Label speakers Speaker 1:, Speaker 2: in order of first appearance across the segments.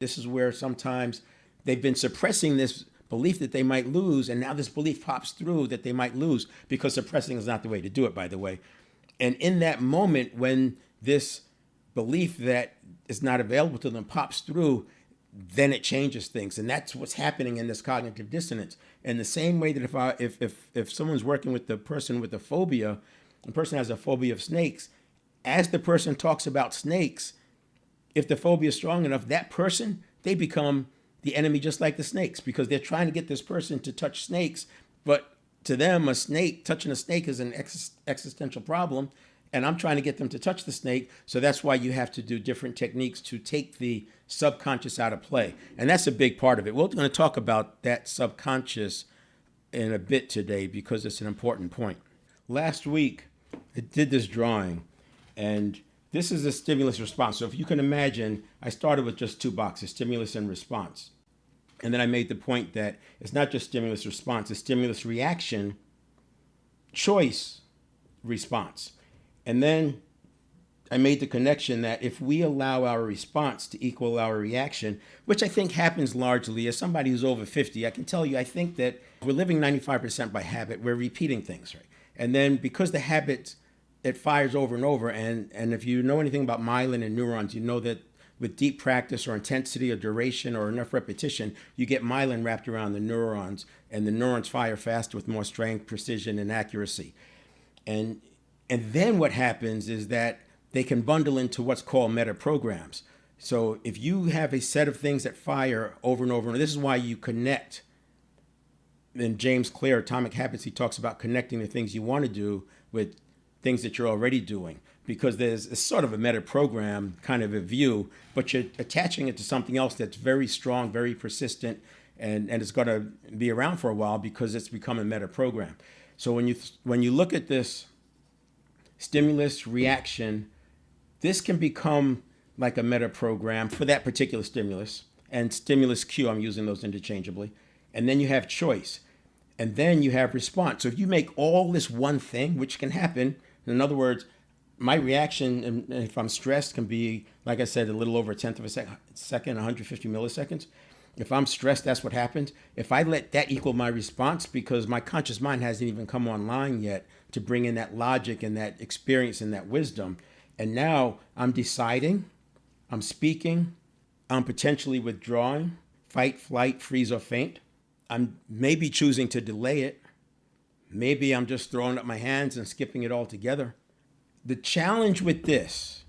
Speaker 1: This is where sometimes they've been suppressing this belief that they might lose, and now this belief pops through that they might lose, because suppressing is not the way to do it, by the way. And in that moment, when this belief that is not available to them pops through, then it changes things. And that's what's happening in this cognitive dissonance. In the same way that if someone's working with the person with a phobia, the person has a phobia of snakes, as the person talks about snakes, if the phobia is strong enough, that person, they become the enemy just like the snakes, because they're trying to get this person to touch snakes. But to them, touching a snake is an existential problem. And I'm trying to get them to touch the snake. So that's why you have to do different techniques to take the subconscious out of play. And that's a big part of it. We're going to talk about that subconscious in a bit today, because it's an important point. Last week, I did this drawing, and this is a stimulus response. So if you can imagine, I started with just two boxes, stimulus and response. And then I made the point that it's not just stimulus response, it's stimulus reaction, choice, response. And then I made the connection that if we allow our response to equal our reaction, which I think happens largely, as somebody who's over 50, I can tell you, I think that we're living 95% by habit. We're repeating things, right? And then because the habit, it fires over and over. And if you know anything about myelin and neurons, you know that with deep practice or intensity or duration or enough repetition, you get myelin wrapped around the neurons, and the neurons fire faster with more strength, precision, and accuracy. And then what happens is that they can bundle into what's called meta programs. So if you have a set of things that fire over and over, and this is why you connect. In James Clear, Atomic Habits, he talks about connecting the things you want to do with things that you're already doing, because there's a sort of a meta program kind of a view, but you're attaching it to something else that's very strong, very persistent, and it's going to be around for a while because it's become a meta program. So when you look at this stimulus reaction, this can become like a meta program for that particular stimulus, and stimulus cue, I'm using those interchangeably. And then you have choice, and then you have response. So if you make all this one thing, which can happen, in other words, my reaction, if I'm stressed, can be, like I said, a little over a tenth of a second, 150 milliseconds. If I'm stressed, that's what happens. If I let that equal my response, because my conscious mind hasn't even come online yet to bring in that logic and that experience and that wisdom, and now I'm deciding, I'm speaking, I'm potentially withdrawing, fight, flight, freeze, or faint. I'm maybe choosing to delay it. Maybe I'm just throwing up my hands and skipping it all together. The challenge with this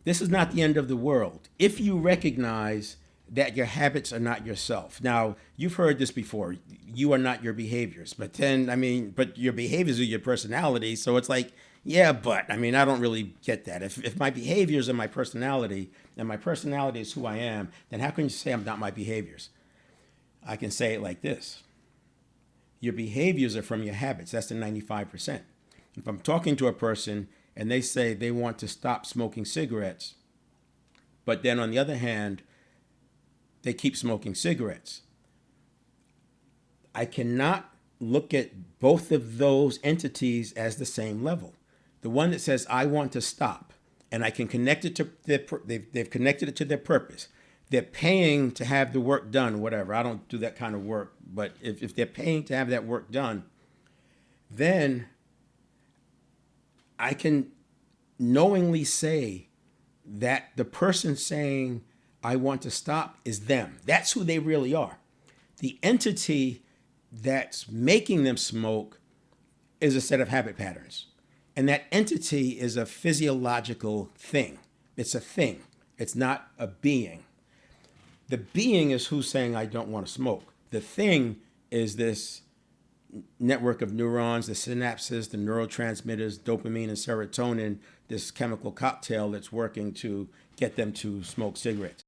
Speaker 1: is not the end of the world if you recognize that your habits are not yourself. Now, you've heard this before. You are not your behaviors. But your behaviors are your personality. So it's like, yeah, but, I don't really get that. If my behaviors are my personality, and my personality is who I am, then how can you say I'm not my behaviors? I can say it like this. Your behaviors are from your habits. That's the 95%. If I'm talking to a person and they say they want to stop smoking cigarettes, but then on the other hand, they keep smoking cigarettes, I cannot look at both of those entities as the same level. The one that says, I want to stop, and I can connect it to they've connected it to their purpose. They're paying to have the work done, whatever. I don't do that kind of work. But if they're paying to have that work done, then I can knowingly say that the person saying, I want to stop, is them. That's who they really are. The entity that's making them smoke is a set of habit patterns. And that entity is a physiological thing. It's a thing. It's not a being. The being is who's saying, I don't want to smoke. The thing is this network of neurons, the synapses, the neurotransmitters, dopamine and serotonin, this chemical cocktail that's working to get them to smoke cigarettes.